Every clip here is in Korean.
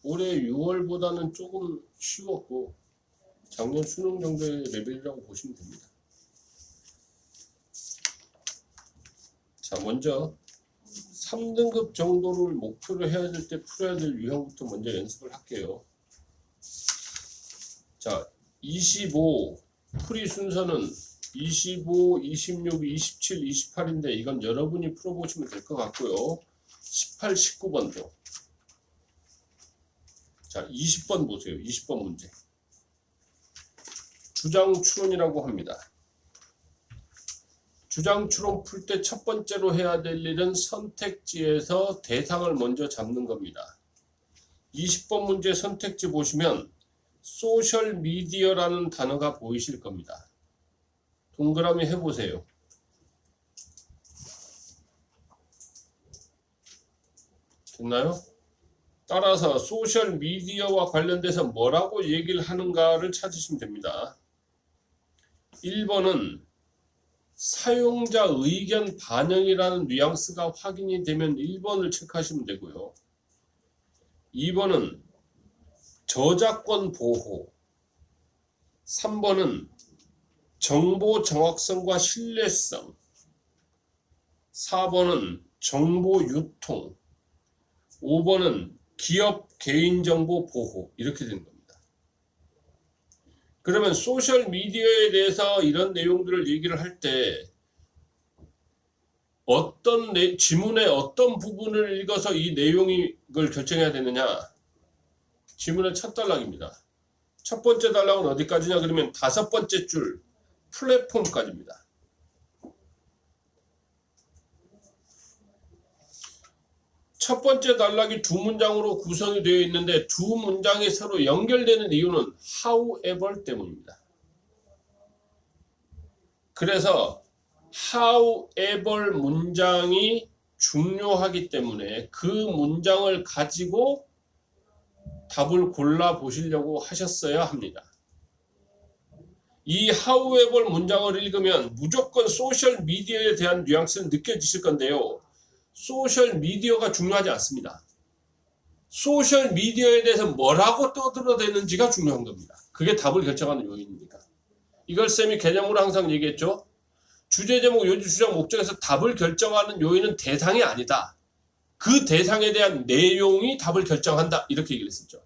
올해 6월보다는 조금 쉬웠고 작년 수능 정도의 레벨이라고 보시면 됩니다. 자, 먼저 3등급 정도를 목표로 해야 될 때 풀어야 될 유형부터 먼저 연습을 할게요. 자, 25 풀이 순서는 25, 26, 27, 28인데 이건 여러분이 풀어보시면 될 것 같고요. 18, 19번도. 자, 20번 보세요. 20번 문제. 주장추론이라고 합니다. 주장추론 풀 때 첫 번째로 해야 될 일은 선택지에서 대상을 먼저 잡는 겁니다. 20번 문제 선택지 보시면 소셜미디어라는 단어가 보이실 겁니다. 동그라미 해보세요. 됐나요? 따라서 소셜미디어와 관련돼서 뭐라고 얘기를 하는가를 찾으시면 됩니다. 1번은 사용자 의견 반영이라는 뉘앙스가 확인이 되면 1번을 체크하시면 되고요. 2번은 저작권 보호, 3번은 정보 정확성과 신뢰성, 4번은 정보 유통, 5번은 기업 개인정보 보호, 이렇게 된 겁니다. 그러면 소셜미디어에 대해서 이런 내용들을 얘기를 할 때 어떤 지문의 어떤 부분을 읽어서 이 내용을 결정해야 되느냐? 지문의 첫 단락입니다. 첫 번째 단락은 어디까지냐? 그러면 5번째 줄 플랫폼까지입니다. 첫 번째 단락이 두 문장으로 구성이 되어 있는데 두 문장이 서로 연결되는 이유는 however 때문입니다. 그래서 however 문장이 중요하기 때문에 그 문장을 가지고 답을 골라 보시려고 하셨어야 합니다. 이 however 문장을 읽으면 무조건 소셜미디어에 대한 뉘앙스는 느껴지실 건데요. 소셜미디어가 중요하지 않습니다. 소셜미디어에 대해서 뭐라고 떠들어대는지가 중요한 겁니다. 그게 답을 결정하는 요인입니다. 이걸 쌤이 개념으로 항상 얘기했죠. 주제 제목, 요지, 주장, 목적에서 답을 결정하는 요인은 대상이 아니다. 그 대상에 대한 내용이 답을 결정한다. 이렇게 얘기를 했었죠.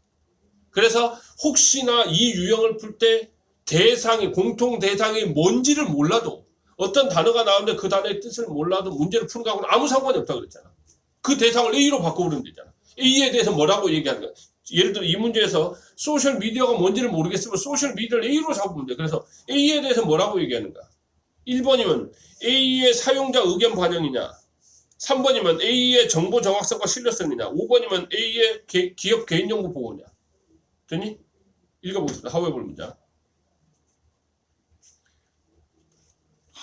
그래서 혹시나 이 유형을 풀 때 대상이, 공통 대상이 뭔지를 몰라도 어떤 단어가 나오는데 그 단어의 뜻을 몰라도 문제를 푸는 거하고는 아무 상관이 없다고 그랬잖아. 그 대상을 A로 바꿔버리면 되잖아. A에 대해서 뭐라고 얘기하는 거야. 예를 들어 이 문제에서 소셜미디어가 뭔지를 모르겠으면 소셜미디어를 A로 잡으면 돼. 그래서 A에 대해서 뭐라고 얘기하는가. 1번이면 A의 사용자 의견 반영이냐. 3번이면 A의 정보 정확성과 신뢰성이냐. 5번이면 A의 기업 개인정보 보호냐. 되니? 읽어보겠습니다. however 문장.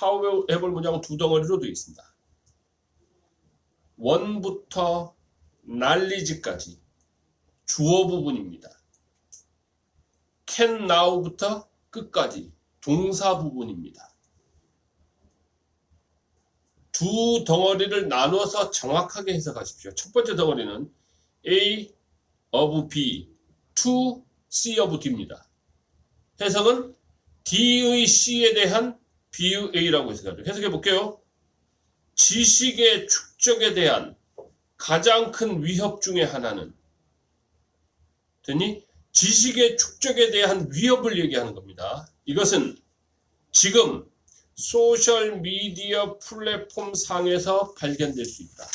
however 문장은 두 덩어리로 되어 있습니다. 1부터 knowledge까지 주어 부분입니다. can now부터 끝까지 동사 부분입니다. 두 덩어리를 나눠서 정확하게 해석하십시오. 첫 번째 덩어리는 A of B, to C of D입니다. 해석은 D의 C에 대한 B의 A라고 해석하죠. 해석해 볼게요. 지식의 축적에 대한 가장 큰 위협 중에 하나는 됐니? 지식의 축적에 대한 위협을 얘기하는 겁니다. 이것은 지금 소셜미디어 플랫폼 상에서 발견될 수 있다.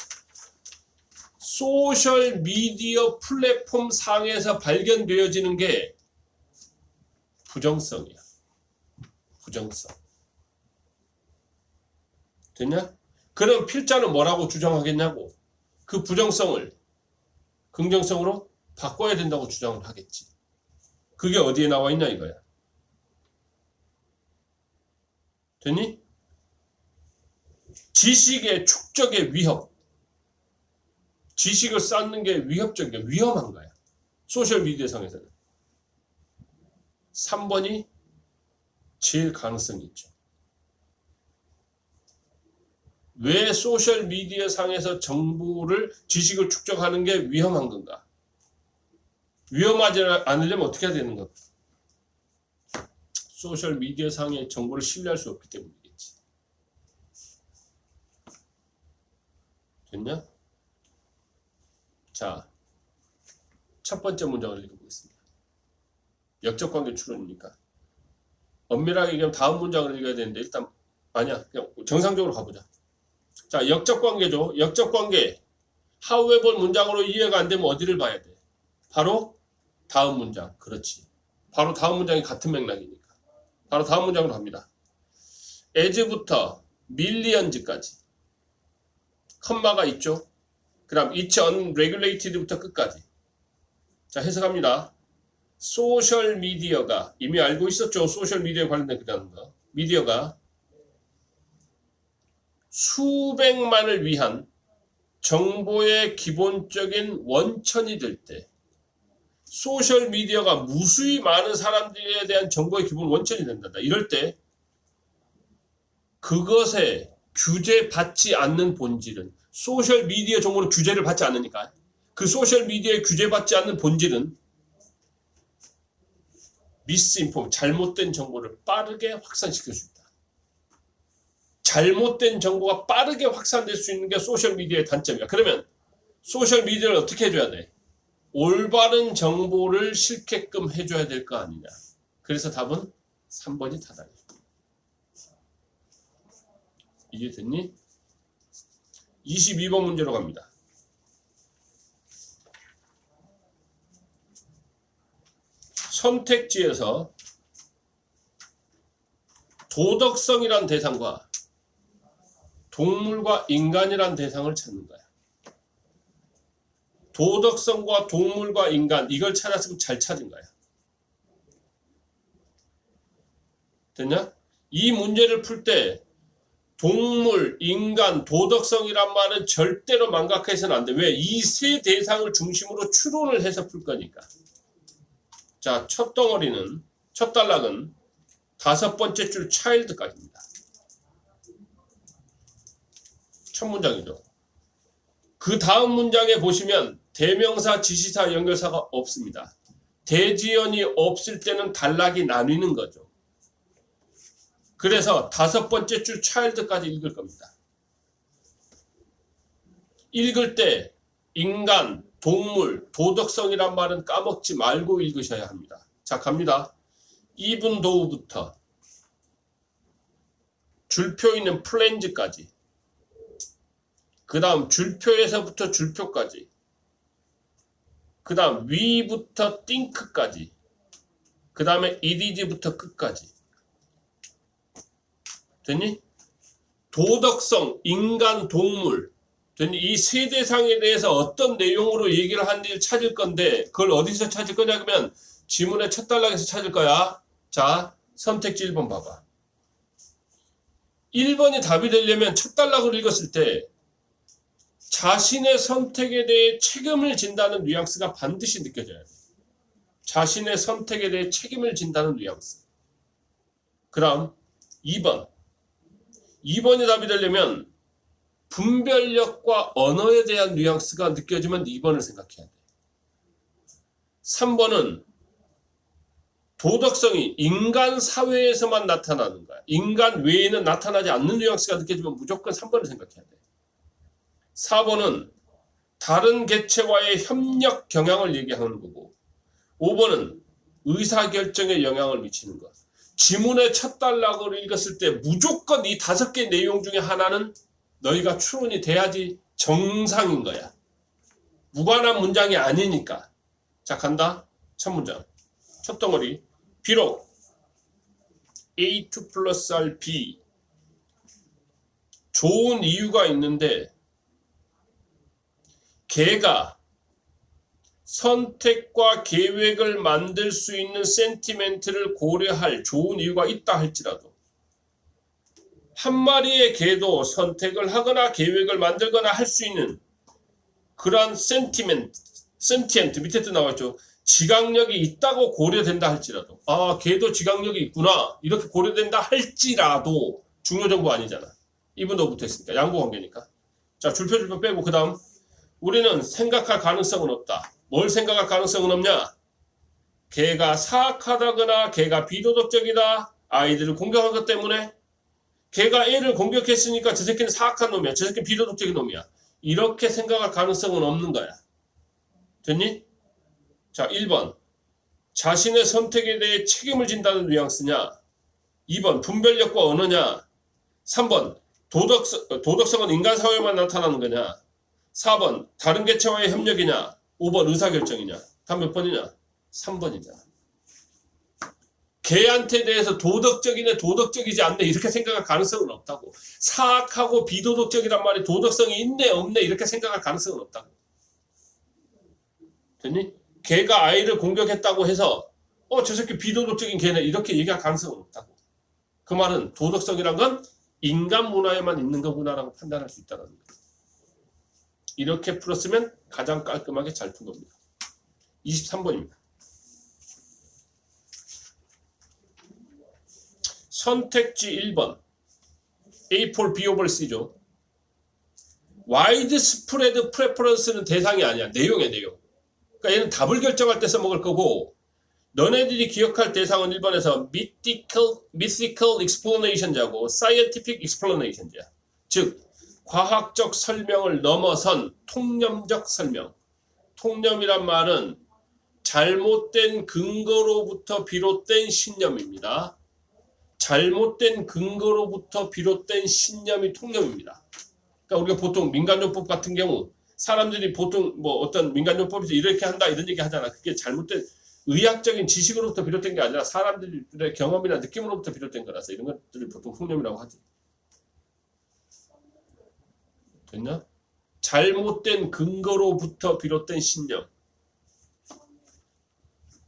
소셜미디어 플랫폼 상에서 발견되어지는 게 부정성이야. 부정성. 됐냐? 그럼 필자는 뭐라고 주장하겠냐고. 그 부정성을 긍정성으로 바꿔야 된다고 주장을 하겠지. 그게 어디에 나와 있냐 이거야. 됐니? 지식의 축적의 위협. 지식을 쌓는 게 위협적이야. 위험한 거야. 소셜미디어 상에서는. 3번이 제일 가능성이 있죠. 왜 소셜미디어 상에서 정보를, 지식을 축적하는 게 위험한 건가? 위험하지 않으려면 어떻게 해야 되는 것? 소셜미디어 상의 정보를 신뢰할 수 없기 때문이겠지. 됐냐? 자, 첫 번째 문장을 읽어보겠습니다. 역적관계 추론이니까. 엄밀하게 얘기하면 다음 문장을 읽어야 되는데 일단 아니야. 그냥 정상적으로 가보자. 자, 역적관계죠. 역적관계. however 문장으로 이해가 안 되면 어디를 봐야 돼? 바로 다음 문장. 그렇지. 바로 다음 문장이 같은 맥락이니까. 바로 다음 문장으로 갑니다. as부터 millions까지. 컴마가 있죠. 그다음 it's unregulated부터 끝까지. 자, 해석합니다. 소셜미디어가 이미 알고 있었죠. 소셜미디어에 관련된 그다는 거. 미디어가 수백만을 위한 정보의 기본적인 원천이 될 때 소셜미디어가 무수히 많은 사람들에 대한 정보의 기본 원천이 된다. 이럴 때 그것에 규제받지 않는 본질은 소셜미디어 정보는 규제를 받지 않으니까 그 소셜미디어에 규제받지 않는 본질은 미스인폼, 잘못된 정보를 빠르게 확산시킬 수 있다. 잘못된 정보가 빠르게 확산될 수 있는 게 소셜미디어의 단점이야. 그러면 소셜미디어를 어떻게 해줘야 돼? 올바른 정보를 실게끔 해줘야 될 거 아니냐. 그래서 답은 3번이 타당이야. 이해됐니? 22번 문제로 갑니다. 선택지에서 도덕성이란 대상과 동물과 인간이란 대상을 찾는 거야. 도덕성과 동물과 인간 이걸 찾았으면 잘 찾은 거야. 됐냐? 이 문제를 풀 때 동물, 인간, 도덕성이란 말은 절대로 망각해서는 안 돼. 왜? 이 세 대상을 중심으로 추론을 해서 풀 거니까. 자, 첫 덩어리는, 첫 단락은 5번째 줄 child까지입니다. 첫 문장이죠. 그 다음 문장에 보시면 대명사, 지시사, 연결사가 없습니다. 대지연이 없을 때는 단락이 나뉘는 거죠. 그래서 5번째 줄 child까지 읽을 겁니다. 읽을 때 인간, 동물, 도덕성이란 말은 까먹지 말고 읽으셔야 합니다. 자, 갑니다. even though부터 줄표 있는 plans까지, 그 다음 줄표에서부터 줄표까지, 그 다음 we부터 think까지, 그 다음에 it is부터 끝까지. 됐니? 도덕성, 인간, 동물, 이 세 대상에 대해서 어떤 내용으로 얘기를 하는지를 찾을 건데 그걸 어디서 찾을 거냐 그러면 지문의 첫 단락에서 찾을 거야. 자, 선택지 1번 봐봐. 1번이 답이 되려면 첫 단락을 읽었을 때 자신의 선택에 대해 책임을 진다는 뉘앙스가 반드시 느껴져야 돼. 자신의 선택에 대해 책임을 진다는 뉘앙스. 그 다음 2번. 2번이 답이 되려면 분별력과 언어에 대한 뉘앙스가 느껴지면 2번을 생각해야 돼. 3번은 도덕성이 인간 사회에서만 나타나는 거야. 인간 외에는 나타나지 않는 뉘앙스가 느껴지면 무조건 3번을 생각해야 돼. 4번은 다른 개체와의 협력 경향을 얘기하는 거고 5번은 의사결정에 영향을 미치는 것. 지문의 첫 단락을 읽었을 때 무조건 이 5개 내용 중에 하나는 너희가 추론이 돼야지 정상인 거야. 무관한 문장이 아니니까. 자, 간다. 첫 문장. 첫 덩어리. 비록 A2 플러스 R B 좋은 이유가 있는데 걔가 선택과 계획을 만들 수 있는 센티멘트를 고려할 좋은 이유가 있다 할지라도 한 마리의 개도 선택을 하거나 계획을 만들거나 할 수 있는 그러한 센티엔트 밑에도 나왔죠. 지각력이 있다고 고려된다 할지라도 아 개도 지각력이 있구나 이렇게 고려된다 할지라도 중요 정보 아니잖아. 이분도 붙어있으니까 양보관계니까. 자, 줄표 빼고 그 다음 우리는 생각할 가능성은 없다. 뭘 생각할 가능성은 없냐? 걔가 사악하다거나 걔가 비도덕적이다. 아이들을 공격한 것 때문에 걔가 애를 공격했으니까 저 새끼는 사악한 놈이야. 저 새끼는 비도덕적인 놈이야. 이렇게 생각할 가능성은 없는 거야. 됐니? 자, 1번. 자신의 선택에 대해 책임을 진다는 뉘앙스냐? 2번. 분별력과 언어냐? 3번. 도덕성은 인간 사회에만 나타나는 거냐? 4번. 다른 개체와의 협력이냐? 5번. 의사결정이냐? 답 몇 번이냐? 3번이냐. 걔한테 대해서 도덕적이네 도덕적이지 않네 이렇게 생각할 가능성은 없다고. 사악하고 비도덕적이란 말이 도덕성이 있네 없네 이렇게 생각할 가능성은 없다고. 됐니? 걔가 아이를 공격했다고 해서 저 새끼 비도덕적인 걔네 이렇게 얘기할 가능성은 없다고. 그 말은 도덕성이란 건 인간 문화에만 있는 거구나라고 판단할 수 있다는 거예요. 이렇게 풀었으면 가장 깔끔하게 잘 푼 겁니다. 23번입니다. 선택지 1번 A for B over C죠. 와이드 스프레드 프레퍼런스는 대상이 아니야. 내용이야 내용. 그러니까 얘는 답을 결정할 때 써먹을 거고 너네들이 기억할 대상은 1번에서 mythical explanation자고 scientific explanation자. 즉 과학적 설명을 넘어선 통념적 설명. 통념이란 말은 잘못된 근거로부터 비롯된 신념입니다. 잘못된 근거로부터 비롯된 신념이 통념입니다. 그러니까 우리가 보통 민간요법 같은 경우 사람들이 보통 뭐 어떤 민간요법에서 이렇게 한다 이런 얘기 하잖아. 그게 잘못된 의학적인 지식으로부터 비롯된 게 아니라 사람들의 경험이나 느낌으로부터 비롯된 거라서 이런 것들을 보통 통념이라고 하지. 됐나? 잘못된 근거로부터 비롯된 신념.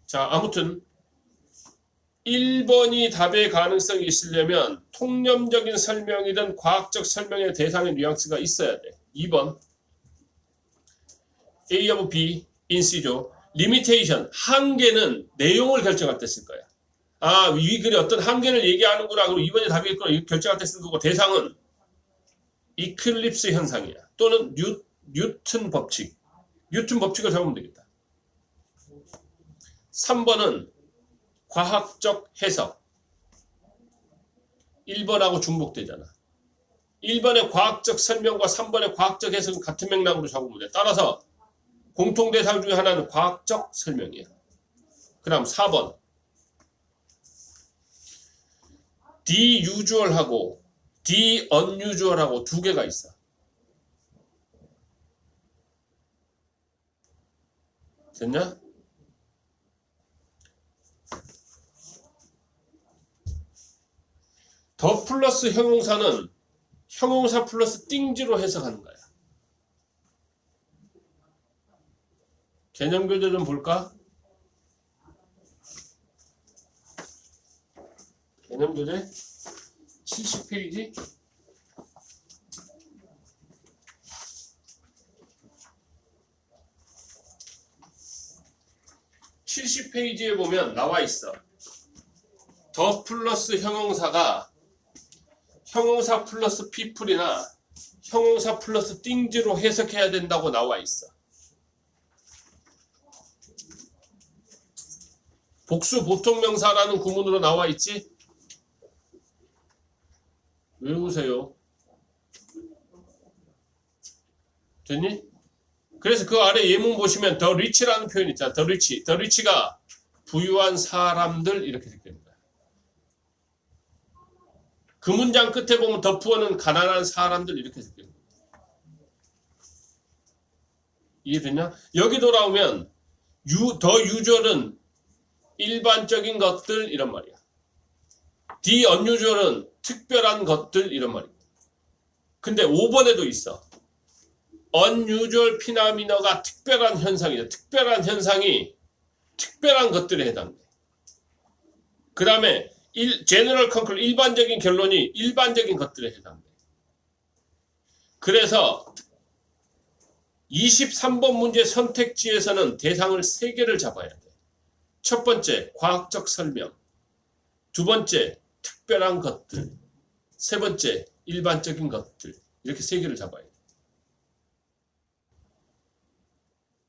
자, 아무튼 1번이 답의 가능성이 있으려면 통념적인 설명이든 과학적 설명의 대상의 뉘앙스가 있어야 돼. 2번 A of B in C죠. limitation, 한계는 내용을 결정할 때 쓸 거야. 이 글이 어떤 한계를 얘기하는구나. 그리고 2번이 답이겠구나. 이거 결정할 때 쓰는 거고 대상은 이클립스 현상이야. 또는 뉴튼 법칙. 뉴튼 법칙을 잡으면 되겠다. 3번은 과학적 해석. 1번하고 중복되잖아. 1번의 과학적 설명과 3번의 과학적 해석은 같은 맥락으로 잡으면 돼. 따라서 공통대상 중에 하나는 과학적 설명이야. 그 다음 4번. de-usual하고 de-unusual하고 두 개가 있어. 됐냐? 더 플러스 형용사는 형용사 플러스 띵지로 해석하는 거야. 개념 교재 좀 볼까? 개념 교재 70페이지. (70페이지에) 보면 나와 있어. 더 플러스 형용사가 형용사 플러스 people이나 형용사 플러스 things로 해석해야 된다고 나와 있어. 복수 보통명사라는 구문으로 나와 있지? 외우세요. 됐니? 그래서 그 아래 예문 보시면 the rich라는 표현 있잖아. the rich. the rich가 부유한 사람들 이렇게 생깁니다. 그 문장 끝에 보면 the poor는 가난한 사람들 이렇게 생깁니다. 이해됐냐? 여기 돌아오면 the usual은 일반적인 것들 이런 말이야. the unusual은 특별한 것들 이런 말이야. 근데 5번에도 있어. unusual phenomena가 특별한 현상이죠. 특별한 현상이 특별한 것들에 해당돼. 그 다음에 general conclusion, 일반적인 결론이 일반적인 것들에 해당돼. 그래서 23번 문제 선택지에서는 대상을 3개를 잡아야 돼. 첫 번째, 과학적 설명. 두 번째, 특별한 것들. 세 번째, 일반적인 것들. 이렇게 3개를 잡아야 돼.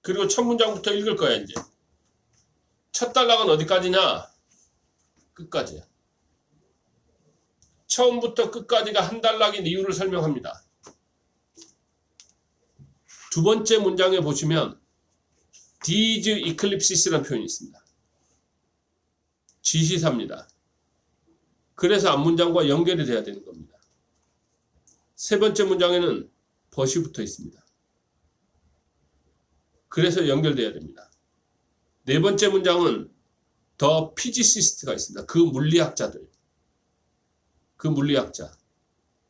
그리고 첫 문장부터 읽을 거야, 이제. 첫 단락은 어디까지냐? 끝까지야. 처음부터 끝까지가 한 단락인 이유를 설명합니다. 두 번째 문장에 보시면 these eclipses라는 표현이 있습니다. 지시사입니다. 그래서 앞문장과 연결이 돼야 되는 겁니다. 세 번째 문장에는 but이 붙어 있습니다. 그래서 연결돼야 됩니다. 네 번째 문장은 the physicist가 있습니다. 그 물리학자들. 그 물리학자.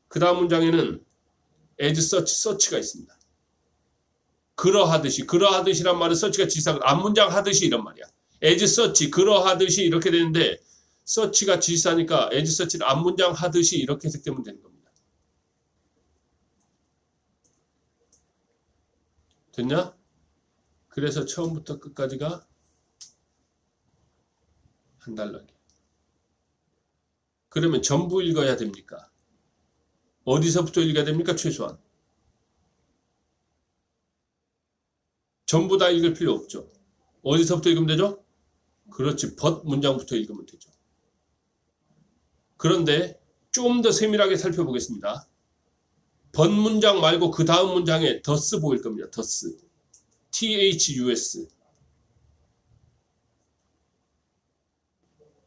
그 다음 문장에는 as such, such가 있습니다. 그러하듯이, 그러하듯이란 말은 such가 지사, 앞문장 하듯이 이런 말이야. as such, 그러하듯이 이렇게 되는데 such가 지사니까 as such는 앞문장 하듯이 이렇게 해석되면 되는 겁니다. 됐냐? 그래서 처음부터 끝까지가 한 단락이에요. 그러면 전부 읽어야 됩니까? 어디서부터 읽어야 됩니까? 최소한. 전부 다 읽을 필요 없죠. 어디서부터 읽으면 되죠? 그렇지. but 문장부터 읽으면 되죠. 그런데 좀 더 세밀하게 살펴보겠습니다. but 문장 말고 그 다음 문장에 thus 보일 겁니다. thus. thus.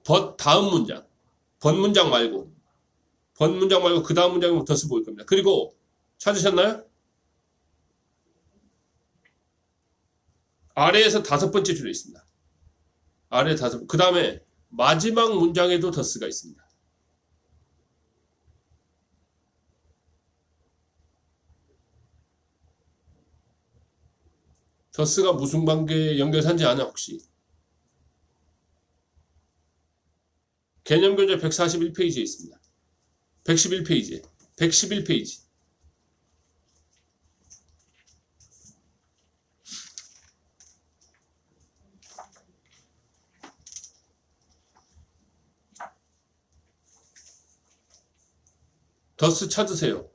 but 다음 문장. but 문장 말고 그 다음 문장에 thus 보일 겁니다. 그리고 찾으셨나요? 아래에서 다섯 번째 줄에 있습니다. 아래 다섯, 그 다음에 마지막 문장에도 thus가 있습니다. thus가 무슨 관계에 연결한지 아냐 혹시? 개념교재 141페이지에 있습니다. 111페이지에. 111페이지. thus 찾으세요.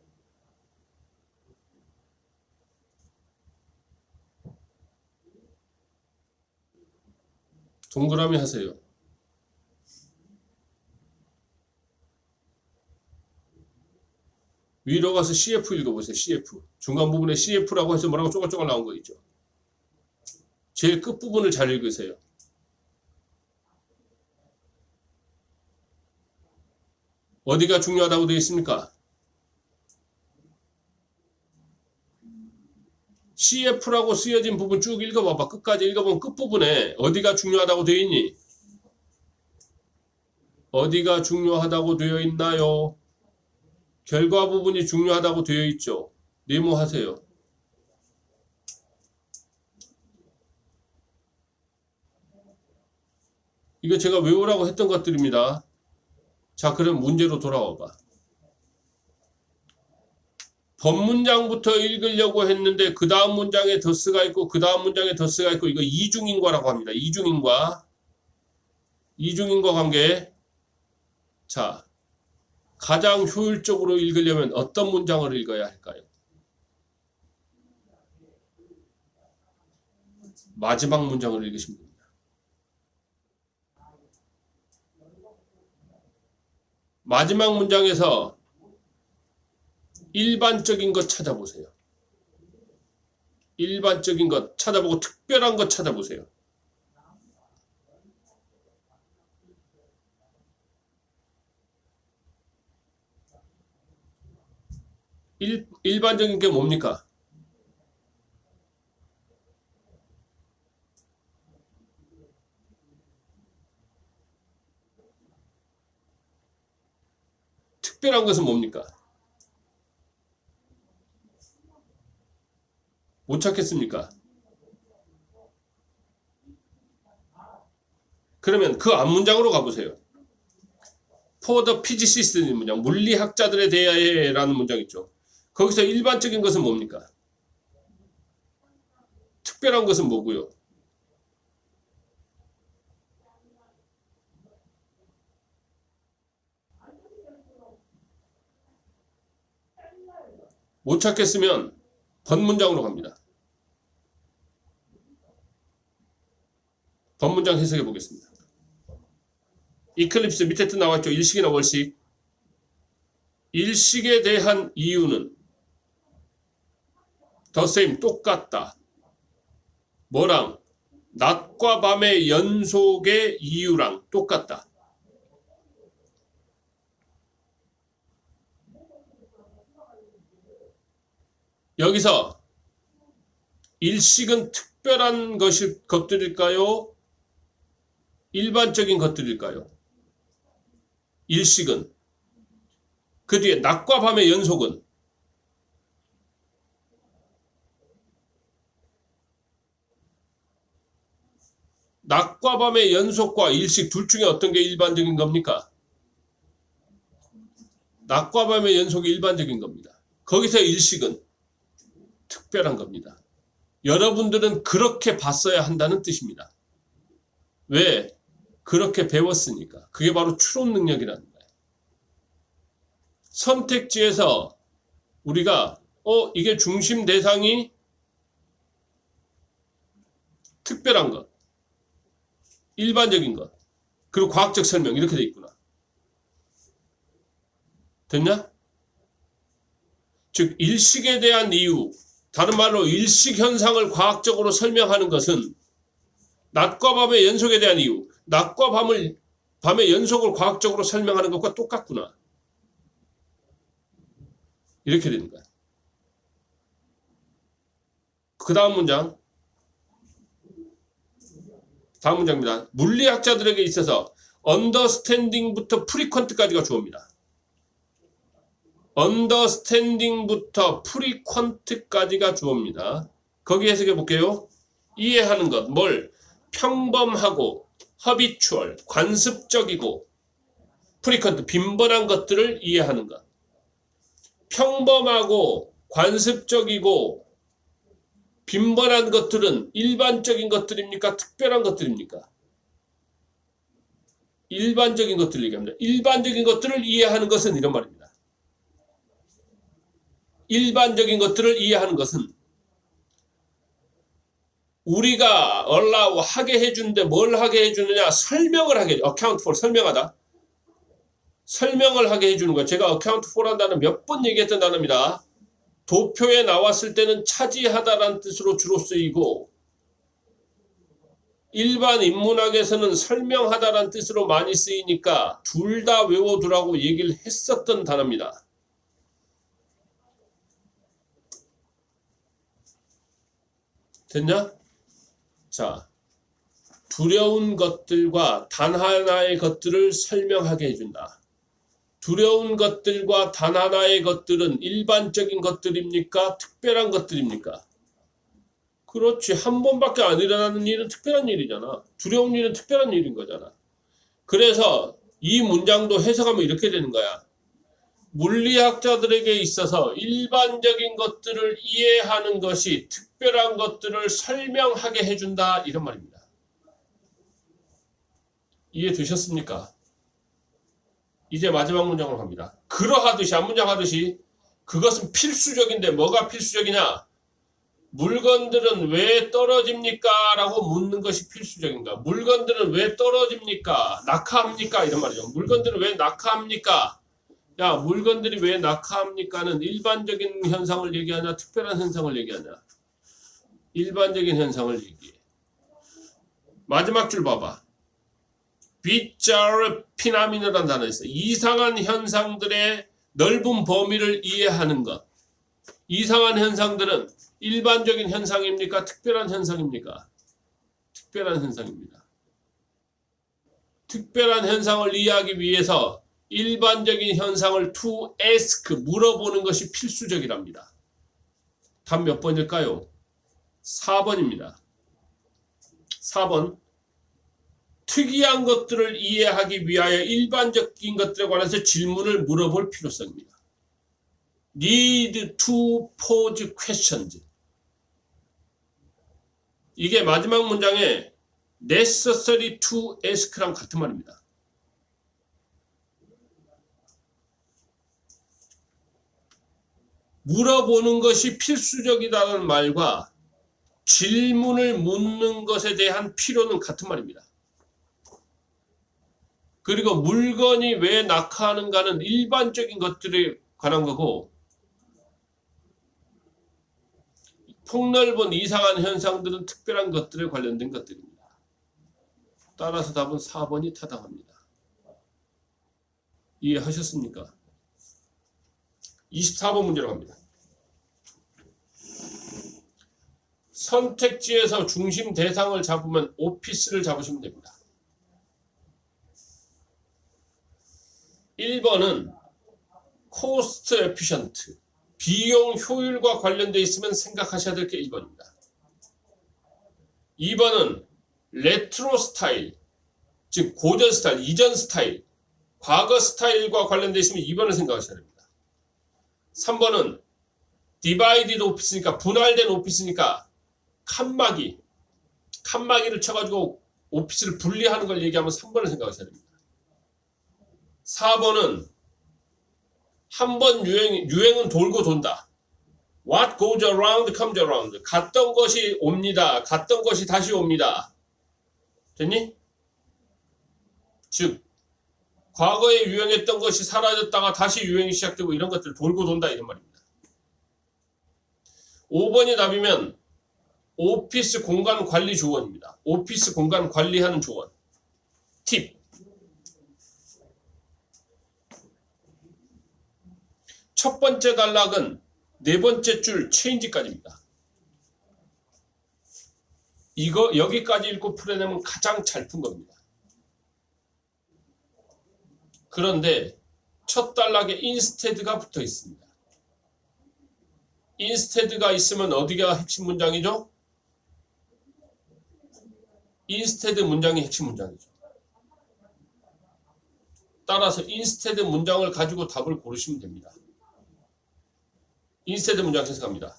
동그라미 하세요. 위로 가서 CF 읽어보세요. CF. 중간 부분에 CF라고 해서 뭐라고 쪼글쪼글 나온 거 있죠. 제일 끝부분을 잘 읽으세요. 어디가 중요하다고 되어 있습니까? CF라고 쓰여진 부분 쭉 읽어봐봐. 끝까지 읽어보면 끝부분에 어디가 중요하다고 되어 있니? 어디가 중요하다고 되어 있나요? 결과 부분이 중요하다고 되어 있죠. 네모하세요. 이거 제가 외우라고 했던 것들입니다. 자, 그럼 문제로 돌아와봐. 본문장부터 읽으려고 했는데 그 다음 문장에 thus가 있고 그 다음 문장에 thus가 있고 이거 이중인과라고 합니다. 이중인과 관계. 자, 가장 효율적으로 읽으려면 어떤 문장을 읽어야 할까요? 마지막 문장을 읽으시면 됩니다. 마지막 문장에서 일반적인 것 찾아보세요. 일반적인 것 찾아보고 특별한 것 찾아보세요. 일반적인 게 뭡니까? 특별한 것은 뭡니까? 못 찾겠습니까? 그러면 그 앞문장으로 가보세요. For the physicists 문장, 물리학자들에 대하여라는 문장 있죠. 거기서 일반적인 것은 뭡니까? 특별한 것은 뭐고요? 못 찾겠으면 본문장으로 갑니다. 본문장 해석해 보겠습니다. 이클립스 밑에 뜻 나왔죠. 일식이나 월식. 일식에 대한 이유는 the same, 똑같다. 뭐랑? 낮과 밤의 연속의 이유랑 똑같다. 여기서 일식은 특별한 것들일까요? 일반적인 것들일까요? 일식은. 그 뒤에 낮과 밤의 연속은 낮과 밤의 연속과 일식 둘 중에 어떤 게 일반적인 겁니까? 낮과 밤의 연속이 일반적인 겁니다. 거기서 일식은 특별한 겁니다. 여러분들은 그렇게 봤어야 한다는 뜻입니다. 왜? 그렇게 배웠으니까. 그게 바로 추론 능력이라는 거예요. 선택지에서 우리가 이게 중심 대상이 특별한 것, 일반적인 것, 그리고 과학적 설명 이렇게 돼 있구나. 됐냐? 즉 일식에 대한 이유, 다른 말로 일식 현상을 과학적으로 설명하는 것은 낮과 밤의 연속에 대한 이유, 낮과 밤의 연속을 과학적으로 설명하는 것과 똑같구나. 이렇게 되는 거야. 그 다음 문장. 다음 문장입니다. 물리학자들에게 있어서 understanding부터 frequent까지가 주어입니다. understanding부터 frequent까지가 주어입니다. 거기 해석해 볼게요. 이해하는 것, 뭘? 평범하고 habitual, 관습적이고 frequent, 빈번한 것들을 이해하는 것. 평범하고 관습적이고 빈번한 것들은 일반적인 것들입니까? 특별한 것들입니까? 일반적인 것들을 얘기합니다. 일반적인 것들을 이해하는 것은 이런 말입니다. 일반적인 것들을 이해하는 것은 우리가 allow 하게 해주는데 뭘 하게 해주느냐? 설명을 하게 해줘. account for, 설명하다. 설명을 하게 해주는 거예요. 제가 account for란 단어 몇 번 얘기했던 단어입니다. 도표에 나왔을 때는 차지하다라는 뜻으로 주로 쓰이고 일반 인문학에서는 설명하다라는 뜻으로 많이 쓰이니까 둘 다 외워두라고 얘기를 했었던 단어입니다. 됐냐? 자, 두려운 것들과 단 하나의 것들을 설명하게 해준다. 두려운 것들과 단 하나의 것들은 일반적인 것들입니까? 특별한 것들입니까? 그렇지. 한 번밖에 안 일어나는 일은 특별한 일이잖아. 두려운 일은 특별한 일인 거잖아. 그래서 이 문장도 해석하면 이렇게 되는 거야. 물리학자들에게 있어서 일반적인 것들을 이해하는 것이 특별한 것들을 설명하게 해준다. 이런 말입니다. 이해되셨습니까? 이제 마지막 문장으로 갑니다. 그러하듯이, 한 문장 하듯이 그것은 필수적인데 뭐가 필수적이냐? 물건들은 왜 떨어집니까? 라고 묻는 것이 필수적인가? 물건들은 왜 떨어집니까? 낙하합니까? 이런 말이죠. 물건들은 왜 낙하합니까? 야, 물건들이 왜 낙하합니까는 일반적인 현상을 얘기하냐? 특별한 현상을 얘기하냐? 일반적인 현상을 얘기해. 마지막 줄 봐봐. bizarre phenomen이라는 단어가 있어요. 이상한 현상들의 넓은 범위를 이해하는 것. 이상한 현상들은 일반적인 현상입니까? 특별한 현상입니까? 특별한 현상입니다. 특별한 현상을 이해하기 위해서 일반적인 현상을 to ask, 물어보는 것이 필수적이랍니다. 답 몇 번일까요? 4번입니다. 4번. 특이한 것들을 이해하기 위하여 일반적인 것들에 관해서 질문을 물어볼 필요성입니다. Need to pose questions. 이게 마지막 문장에 necessary to ask랑 같은 말입니다. 물어보는 것이 필수적이라는 말과 질문을 묻는 것에 대한 필요는 같은 말입니다. 그리고 물건이 왜 낙하하는가는 일반적인 것들에 관한 거고, 폭넓은 이상한 현상들은 특별한 것들에 관련된 것들입니다. 따라서 답은 4번이 타당합니다. 이해하셨습니까? 24번 문제로 갑니다. 선택지에서 중심 대상을 잡으면 오피스를 잡으시면 됩니다. 1번은 cost efficient, 비용 효율과 관련되어 있으면 생각하셔야 될 게 1번입니다. 2번은 레트로 스타일, 즉 고전 스타일, 이전 스타일, 과거 스타일과 관련되어 있으면 2번을 생각하셔야 됩니다. 3번은 디바이디드 오피스니까 분할된 오피스니까 칸막이를 쳐가지고 오피스를 분리하는 걸 얘기하면 3번을 생각하셔야 됩니다. 4번은 한 번 유행은 돌고 돈다. What goes around comes around. 갔던 것이 옵니다. 갔던 것이 다시 옵니다. 됐니? 즉 과거에 유행했던 것이 사라졌다가 다시 유행이 시작되고 이런 것들 돌고 돈다 이런 말입니다. 5번이 답이면 오피스 공간 관리 조언입니다. 오피스 공간 관리하는 조언. 팁. 첫 번째 단락은 네 번째 줄 체인지까지입니다. 이거 여기까지 읽고 풀어내면 가장 잘 푼 겁니다. 그런데 첫 단락에 instead가 붙어 있습니다. instead가 있으면 어디가 핵심 문장이죠? instead 문장이 핵심 문장이죠. 따라서 instead 문장을 가지고 답을 고르시면 됩니다. 인스테드 문장 해석합니다.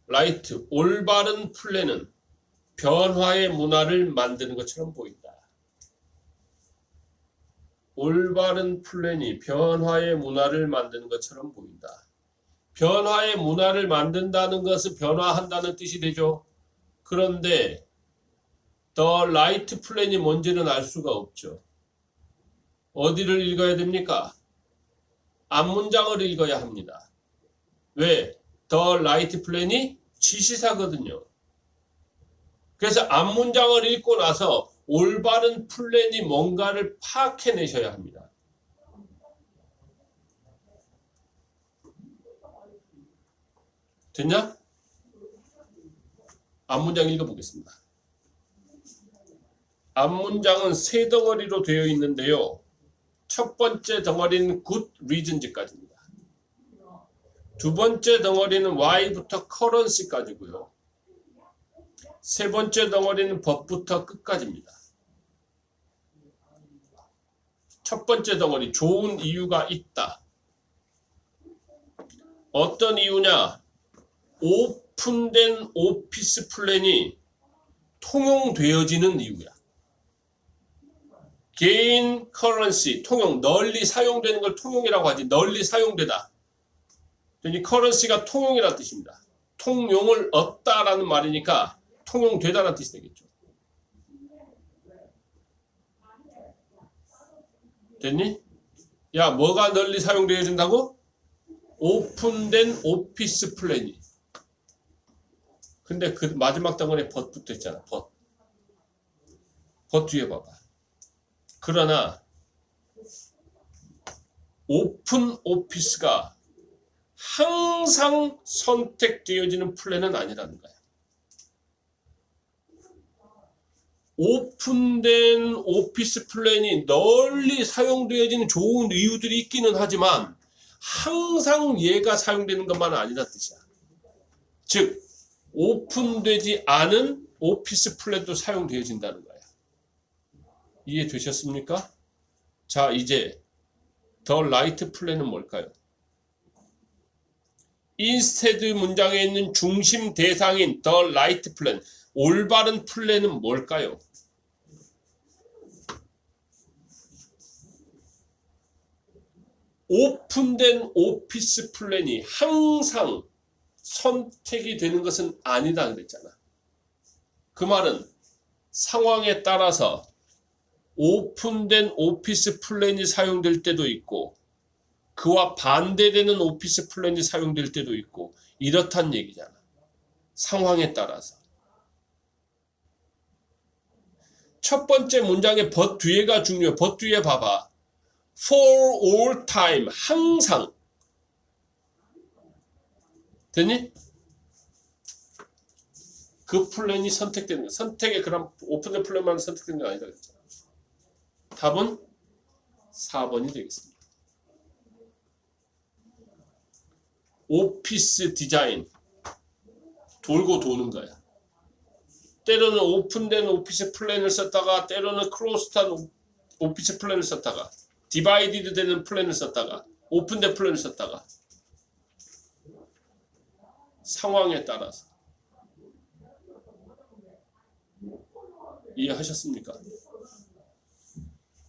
라이트, 올바른 플랜은 변화의 문화를 만드는 것처럼 보인다. 올바른 플랜이 변화의 문화를 만드는 것처럼 보인다. 변화의 문화를 만든다는 것은 변화한다는 뜻이 되죠. 그런데 더 라이트 플랜이 뭔지는 알 수가 없죠. 어디를 읽어야 됩니까? 앞문장을 읽어야 합니다. 왜? 더 라이트 플랜이 지시사거든요. 그래서 앞문장을 읽고 나서 올바른 플랜이 뭔가를 파악해내셔야 합니다. 됐냐? 앞문장 읽어보겠습니다. 앞문장은 세 덩어리로 되어 있는데요. 첫 번째 덩어리는 good reasons까지입니다. 두 번째 덩어리는 why부터 currency까지고요. 세 번째 덩어리는 법부터 끝까지입니다. 첫 번째 덩어리 좋은 이유가 있다. 어떤 이유냐? 오픈된 오피스 플랜이 통용되어지는 이유야. 개인 커런시, 통용, 널리 사용되는 걸 통용이라고 하지. 널리 사용되다. 그러니 커런시가 통용이라는 뜻입니다. 통용을 얻다라는 말이니까 통용되다라는 뜻이 되겠죠. 됐니? 야, 뭐가 널리 사용되어진다고? 오픈된 오피스 플랜이. 근데 그 마지막 덩어리에 벗 붙어 있잖아. 벗 뒤에 봐봐. 그러나 오픈 오피스가 항상 선택되어지는 플랜은 아니라는 거야. 오픈된 오피스 플랜이 널리 사용되어지는 좋은 이유들이 있기는 하지만 항상 얘가 사용되는 것만은 아니란 뜻이야. 즉 오픈되지 않은 오피스 플랜도 사용되어진다는 거야. 이해되셨습니까? 자, 이제 더 라이트 플랜은 뭘까요? 인스테드 문장에 있는 중심 대상인 더 라이트 플랜, 올바른 플랜은 뭘까요? 오픈된 오피스 플랜이 항상 선택이 되는 것은 아니다 그랬잖아. 그 말은 상황에 따라서 오픈된 오피스 플랜이 사용될 때도 있고 그와 반대되는 오피스 플랜이 사용될 때도 있고 이렇단 얘기잖아. 상황에 따라서. 첫 번째 문장의 but 뒤에가 중요해. but 뒤에 봐봐. for all time. 항상. 됐니? 그 플랜이 선택되는 거야. 선택의 그런 오픈된 플랜만 선택되는 게 아니다 그랬잖아. 답은 4번이 되겠습니다. 오피스 디자인. 돌고 도는 거야. 때로는 오픈된 오피스 플랜을 썼다가 때로는 클로스한 오피스 플랜을 썼다가 디바이디드 되는 플랜을 썼다가 오픈된 플랜을 썼다가 상황에 따라서 이해하셨습니까?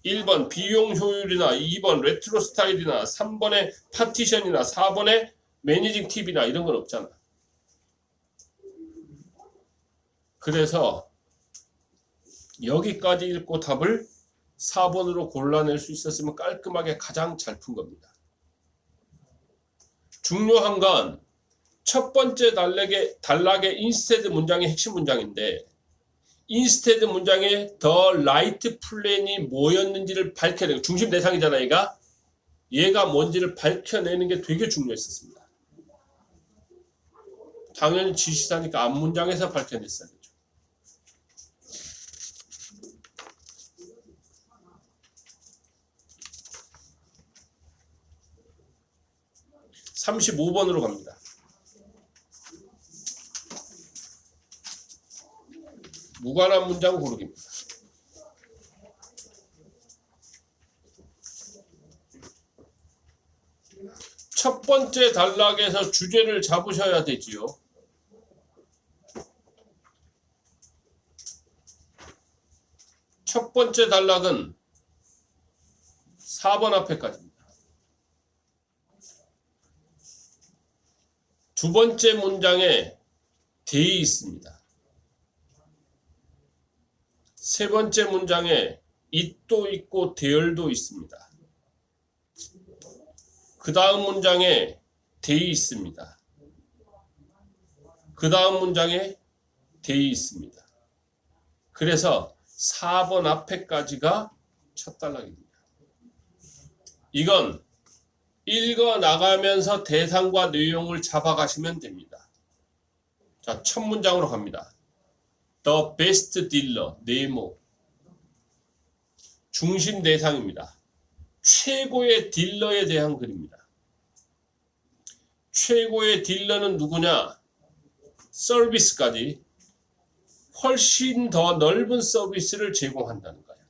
1번 비용 효율이나 2번 레트로 스타일이나 3번의 파티션이나 4번의 매니징 팁이나 이런 건 없잖아. 그래서 여기까지 읽고 답을 4번으로 골라낼 수 있었으면 깔끔하게 가장 잘 푼 겁니다. 중요한 건 첫 번째 단락의 instead 문장의 핵심 문장인데 instead 문장의 the right 플랜이 뭐였는지를 밝혀내는 중심 대상이잖아. 얘가 뭔지를 밝혀내는 게 되게 중요했었습니다. 당연히 지시사니까 앞문장에서 밝혀냈어야 되죠. 35번으로 갑니다. 무관한 문장 고르기입니다. 첫 번째 단락에서 주제를 잡으셔야 되지요. 첫 번째 단락은 4번 앞에까지입니다. 두 번째 문장에 대이 있습니다. 세 번째 문장에 it도 있고 there도 있습니다. 그 다음 문장에 they 있습니다. 그 다음 문장에 they 있습니다. 그래서 4번 앞에까지가 첫 단락입니다. 이건 읽어 나가면서 대상과 내용을 잡아가시면 됩니다. 자, 첫 문장으로 갑니다. The best dealer, 네모. 중심 대상입니다. 최고의 딜러에 대한 글입니다. 최고의 딜러는 누구냐? 서비스까지 훨씬 더 넓은 서비스를 제공한다는 거예요.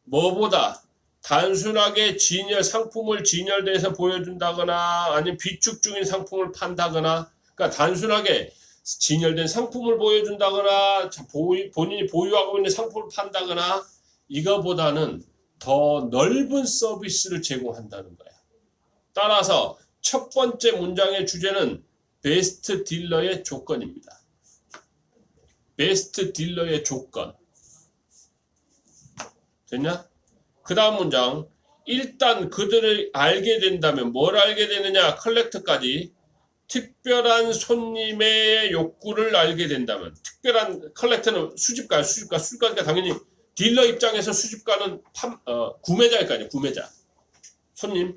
뭐보다 단순하게 상품을 진열돼서 보여준다거나 아니면 비축 중인 상품을 판다거나 그러니까 단순하게 진열된 상품을 보여준다거나 본인이 보유하고 있는 상품을 판다거나 이거보다는 더 넓은 서비스를 제공한다는 거야. 따라서 첫 번째 문장의 주제는 베스트 딜러의 조건입니다. 베스트 딜러의 조건. 됐냐? 그 다음 문장. 일단 그들을 알게 된다면 뭘 알게 되느냐? 컬렉터까지. 특별한 손님의 욕구를 알게 된다면 특별한 컬렉터는 수집가니까 당연히 딜러 입장에서 수집가는 구매자일 거 아니에요. 구매자. 손님.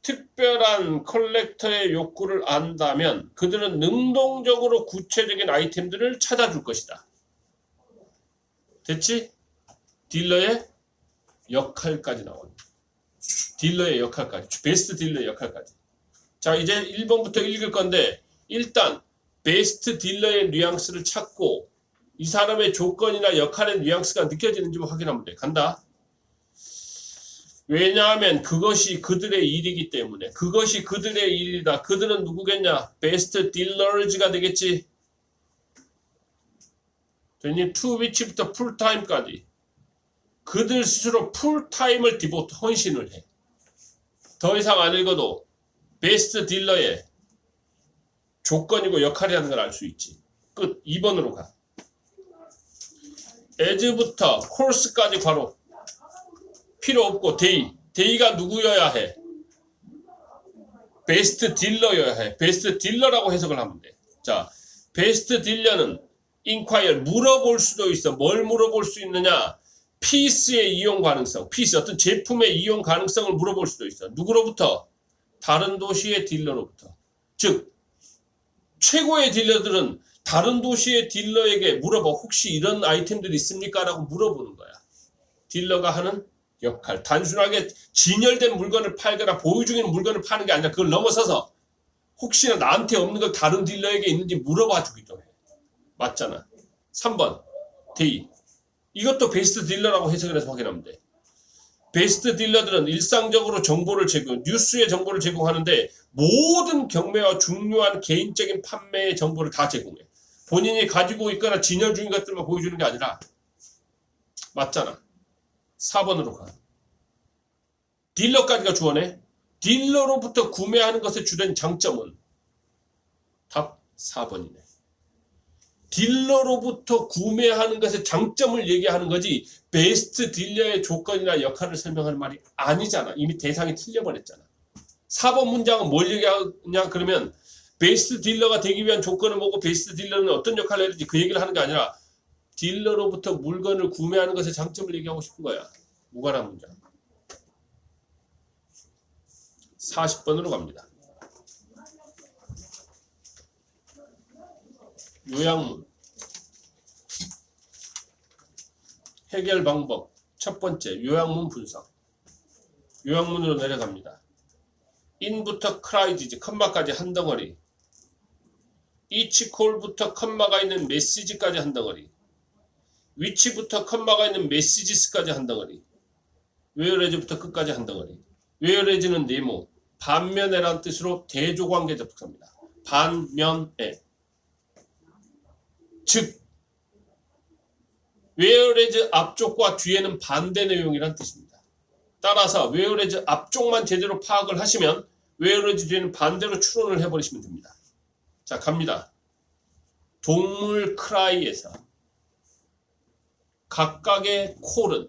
특별한 컬렉터의 욕구를 안다면 그들은 능동적으로 구체적인 아이템들을 찾아줄 것이다. 됐지? 딜러의 역할까지 나옵니다. 딜러의 역할까지. 베스트 딜러의 역할까지. 자, 이제 1번부터 읽을 건데 일단 베스트 딜러의 뉘앙스를 찾고 이 사람의 조건이나 역할의 뉘앙스가 느껴지는지 확인하면 돼. 간다. 왜냐하면 그것이 그들의 일이기 때문에. 그것이 그들의 일이다. 그들은 누구겠냐? 베스트 딜러즈가 되겠지. 됐니? to which부터 풀타임까지. 그들 스스로 풀타임을 디보트, 헌신을 해. 더 이상 안 읽어도 베스트 딜러의 조건이고 역할이라는 걸 알 수 있지. 끝. 2번으로 가. as부터 course까지 괄호. 필요 없고 데이가 누구여야 해? 베스트 딜러여야 해. 베스트 딜러라고 해석을 하면 돼. 자, 베스트 딜러는 inquire 물어볼 수도 있어. 뭘 물어볼 수 있느냐? 피스의 이용 가능성. 피스 어떤 제품의 이용 가능성을 물어볼 수도 있어. 누구로부터? 다른 도시의 딜러로부터. 즉 최고의 딜러들은 다른 도시의 딜러에게 물어봐. 혹시 이런 아이템들이 있습니까? 라고 물어보는 거야. 딜러가 하는 역할. 단순하게 진열된 물건을 팔거나 보유 중인 물건을 파는 게 아니라 그걸 넘어서서 혹시나 나한테 없는 걸 다른 딜러에게 있는지 물어봐 주기도 해. 맞잖아. 3번 데이. 이것도 베스트 딜러라고 해석을 해서 확인하면 돼. 베스트 딜러들은 일상적으로 정보를 제공, 뉴스의 정보를 제공하는데 모든 경매와 중요한 개인적인 판매의 정보를 다 제공해. 본인이 가지고 있거나 진열 중인 것들만 보여주는 게 아니라. 맞잖아. 4번으로 가. 딜러까지가 주어네. 딜러로부터 구매하는 것에 주된 장점은? 답 4번이네. 딜러로부터 구매하는 것의 장점을 얘기하는 거지 베스트 딜러의 조건이나 역할을 설명하는 말이 아니잖아. 이미 대상이 틀려버렸잖아. 4번 문장은 뭘 얘기하냐 그러면 베스트 딜러가 되기 위한 조건은 뭐고 베스트 딜러는 어떤 역할을 해야 되지 그 얘기를 하는 게 아니라 딜러로부터 물건을 구매하는 것의 장점을 얘기하고 싶은 거야. 무관한 문장. 40번으로 갑니다. 요약문. 해결 방법. 첫 번째, 요약문 분석. 요약문으로 내려갑니다. in부터 crisis, 컴마까지 한 덩어리. each call부터 컴마가 있는 message까지 한 덩어리. which부터 컴마가 있는 messages까지 한 덩어리. whereas부터 끝까지 한 덩어리. whereas는 네모, 반면에란 뜻으로 대조관계 접속사입니다. 반면에. 즉 whereas 앞쪽과 뒤에는 반대 내용이란 뜻입니다. 따라서 whereas 앞쪽만 제대로 파악을 하시면 whereas 뒤에는 반대로 추론을 해버리시면 됩니다. 자, 갑니다. 동물 크라이에서 각각의 콜은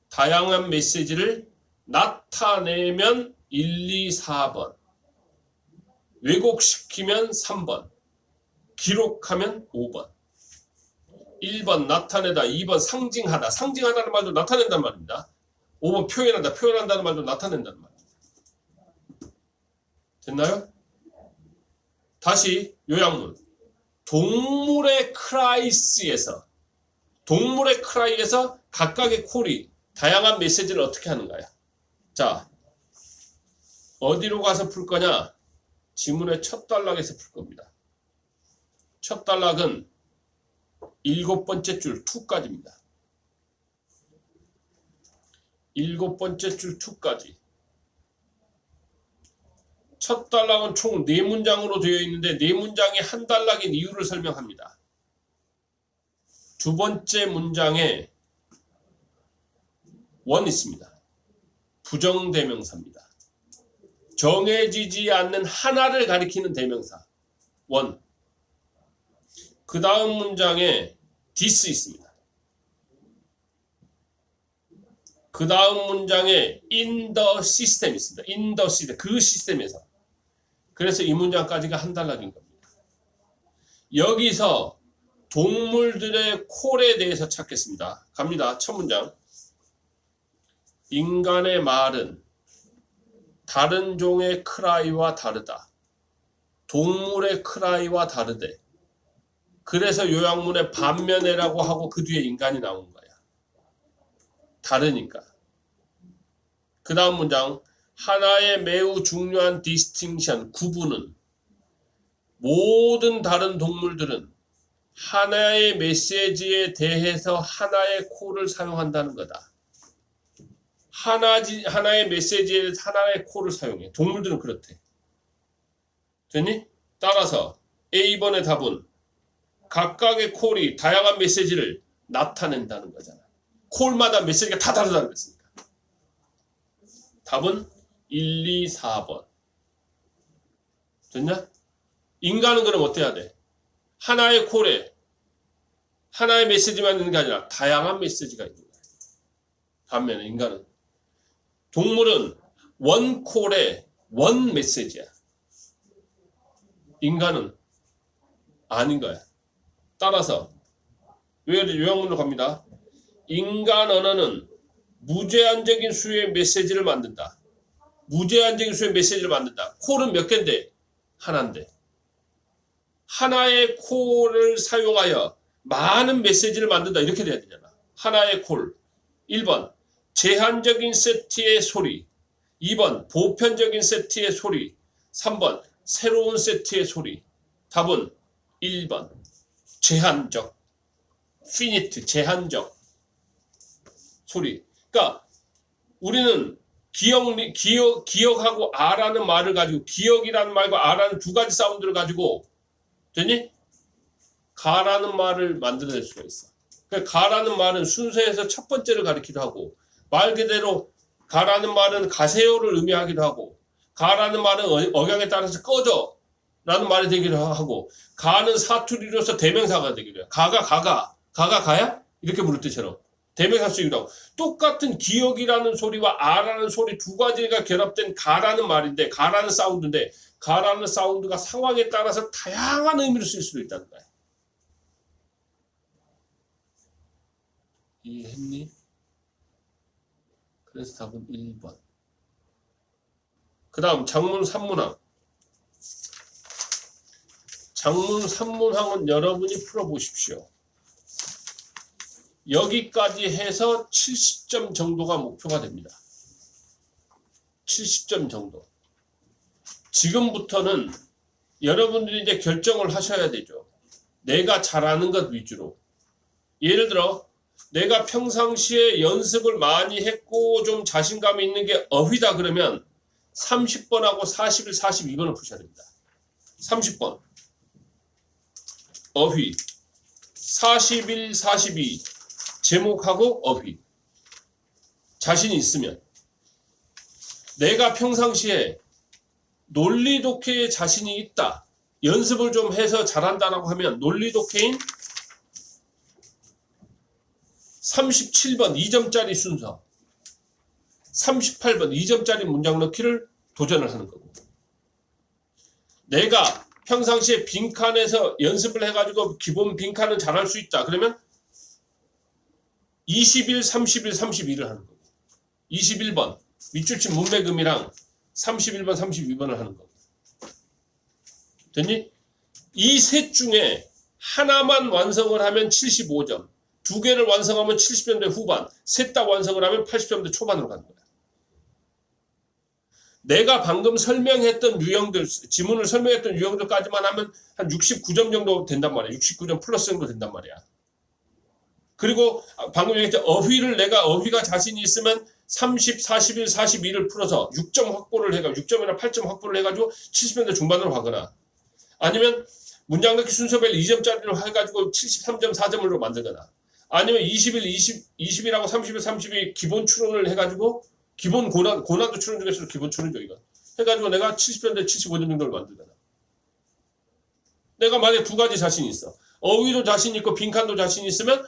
다양한 메시지를 나타내면 1, 2, 4번, 왜곡시키면 3번, 기록하면 5번. 1번 나타내다, 2번 상징하다. 상징하다는 말도 나타낸다는 말입니다. 5번 표현한다. 표현한다는 말도 나타낸다는 말입니다. 됐나요? 다시 요약문. 동물의 크라이에서 각각의 콜이 다양한 메시지를 어떻게 하는가요? 자, 어디로 가서 풀 거냐? 지문의 첫 단락에서 풀 겁니다. 첫 단락은 7번째 줄 2까지입니다. 7번째 줄 2까지. 첫 단락은 총 4문장으로 되어 있는데 4문장이 한 단락인 이유를 설명합니다. 두 번째 문장에 원 있습니다. 부정대명사입니다. 정해지지 않는 하나를 가리키는 대명사. 원. 그 다음 문장에 this 있습니다. 그 다음 문장에 in the system 있습니다. in the system. 그 시스템에서. 그래서 이 문장까지가 한 단락인 겁니다. 여기서 동물들의 콜에 대해서 찾겠습니다. 갑니다. 첫 문장. 인간의 말은 다른 종의 크라이와 다르다. 동물의 크라이와 다르대. 그래서 요약문에 반면에라고 하고 그 뒤에 인간이 나온 거야. 다르니까. 그 다음 문장. 하나의 매우 중요한 디스팅션, 구분은 모든 다른 동물들은 하나의 메시지에 대해서 하나의 콜을 사용한다는 거다. 하나의 메시지에 대해서 하나의 콜을 사용해. 동물들은 그렇대. 됐니? 따라서 A번의 답은 각각의 콜이 다양한 메시지를 나타낸다는 거잖아. 콜마다 메시지가 다 다르다는 거였으니까. 답은 1, 2, 4번. 됐냐? 인간은 그럼 어때야 돼? 하나의 콜에 하나의 메시지만 있는 게 아니라 다양한 메시지가 있는 거야. 반면에 인간은, 동물은 원 콜에 원 메시지야. 인간은 아닌 거야. 따라서 요약문으로 갑니다. 인간 언어는 무제한적인 수의 메시지를 만든다. 무제한적인 수의 메시지를 만든다. 콜은 몇 개인데? 하나인데. 하나의 콜을 사용하여 많은 메시지를 만든다. 이렇게 돼야 되잖아. 하나의 콜. 1번 제한적인 세트의 소리. 2번 보편적인 세트의 소리. 3번 새로운 세트의 소리. 답은 1번 제한적. 피니트. 제한적 소리. 그러니까 우리는 기억하고 아라는 말을 가지고, 기억이라는 말과 아라는 두 가지 사운드를 가지고, 되니? 가라는 말을 만들어낼 수가 있어. 그러니까 가라는 말은 순서에서 첫 번째를 가리키기도 하고, 말 그대로 가라는 말은 가세요를 의미하기도 하고, 가라는 말은 억양에 따라서 꺼져 라는 말이 되기도 하고, 가는 사투리로서 대명사가 되기도 해. 가가 가야? 이렇게 부를 때처럼 대명사 쓰기도 하고, 똑같은 기억이라는 소리와 아라는 소리 두 가지가 결합된 가라는 말인데, 가라는 사운드인데, 가라는 사운드가 상황에 따라서 다양한 의미로 쓸 수도 있다는 거야. 이해했니? 그래서 답은 1번. 그 다음 장문 3문항. 장문 3문항은 여러분이 풀어보십시오. 여기까지 해서 70점 정도가 목표가 됩니다. 70점 정도. 지금부터는 여러분들이 이제 결정을 하셔야 되죠. 내가 잘하는 것 위주로. 예를 들어 내가 평상시에 연습을 많이 했고 좀 자신감이 있는 게 어휘다 그러면 30번하고 41, 42번을 푸셔야 됩니다. 30번 어휘, 41, 42 제목하고 어휘. 자신이 있으면. 내가 평상시에 논리 독해에 자신이 있다. 연습을 좀 해서 잘한다라고 하면 논리 독해인 37번 2점짜리 순서, 38번 2점짜리 문장 넣기를 도전을 하는 거고, 내가 평상시에 빈칸에서 연습을 해가지고 기본 빈칸은 잘할 수 있다. 그러면 21, 31, 32를 하는 거고, 21번 밑줄친 문맥음이랑 31번, 32번을 하는 거고. 됐니? 이 셋 중에 하나만 완성을 하면 75점, 두 개를 완성하면 70점대 후반, 셋 다 완성을 하면 80점대 초반으로 가는 거야. 내가 방금 설명했던 유형들, 지문을 설명했던 유형들까지만 하면 한 69점 정도 된단 말이야. 69점 플러스 정도 된단 말이야. 그리고 방금 얘기했죠. 어휘를 내가 어휘가 자신이 있으면 30, 41, 42를 풀어서 6점 확보를 해가지고 6점이나 8점 확보를 해가지고 70점대 중반으로 가거나, 아니면 문장 넣기 순서별로 2점짜리로 해가지고 73점 4점으로 만들거나, 아니면 21, 20이라고 31, 32 기본 추론을 해가지고 기본 고난도 추론 중에서도 기본 추론이죠, 이거. 해가지고 내가 70점대 75점 정도를 만들거나. 내가 만약에 두 가지 자신이 있어. 어휘도 자신 있고 빈칸도 자신 있으면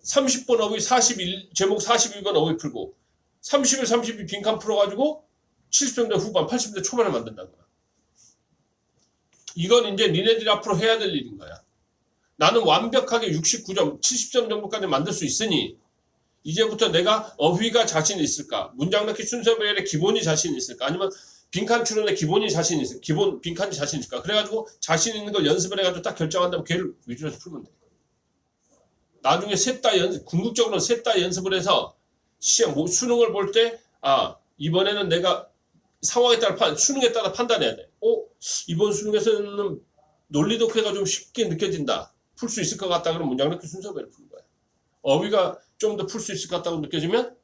30번 어휘 41, 제목 41번 어휘 풀고 31, 32 빈칸 풀어가지고 70점대 후반, 80점대 초반에 만든다는 거야. 이건 이제 니네들이 앞으로 해야 될 일인 거야. 나는 완벽하게 69점, 70점 정도까지 만들 수 있으니 이제부터 내가 어휘가 자신이 있을까? 문장 넣기 순서별의 기본이 자신이 있을까? 아니면 빈칸 추론의 기본이 자신이 있을까? 기본 빈칸이 자신이 있을까? 그래가지고 자신 있는 걸 연습을 해가지고 딱 결정한다면 걔를 위주로 해서 풀면 돼. 나중에 궁극적으로는 셋 다 연습을 해서 수능을 볼 때, 이번에는 내가 상황에 따라 수능에 따라 판단해야 돼. 이번 수능에서는 논리 독해가 좀 쉽게 느껴진다. 풀 수 있을 것 같다. 그러면 문장 넣기 순서별로 푸는 거야. 어휘가 좀 더 풀 수 있을 것 같다고 느껴지면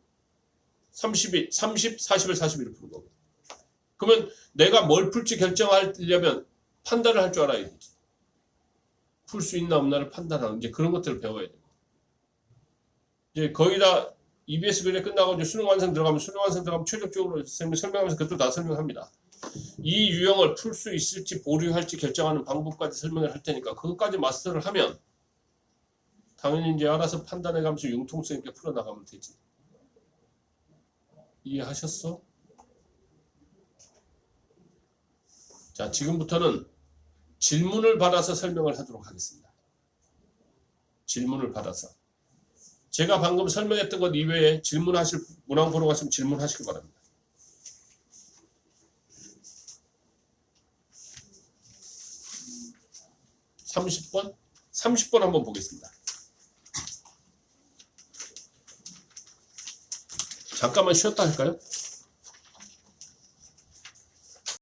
30, 41, 42를 푸는 거고. 그러면 내가 뭘 풀지 결정하려면 판단을 할 줄 알아야 되지. 풀 수 있나 없나를 판단하는, 이제 그런 것들을 배워야 돼. 이제 거의 다 EBS 교재 끝나고 이제 수능 완성 들어가면 최종적으로 설명하면서 그것도 다 설명합니다. 이 유형을 풀 수 있을지 보류할지 결정하는 방법까지 설명을 할 테니까 그것까지 마스터를 하면 당연히 이제 알아서 판단해가면서 융통성 있게 풀어나가면 되지. 이해하셨어? 자, 지금부터는 질문을 받아서 설명을 하도록 하겠습니다. 질문을 받아서. 제가 방금 설명했던 것 이외에 질문하실, 문항 보러 가시면 질문하시기 바랍니다. (30번) 30번 한번 보겠습니다. 잠깐만 쉬었다 할까요?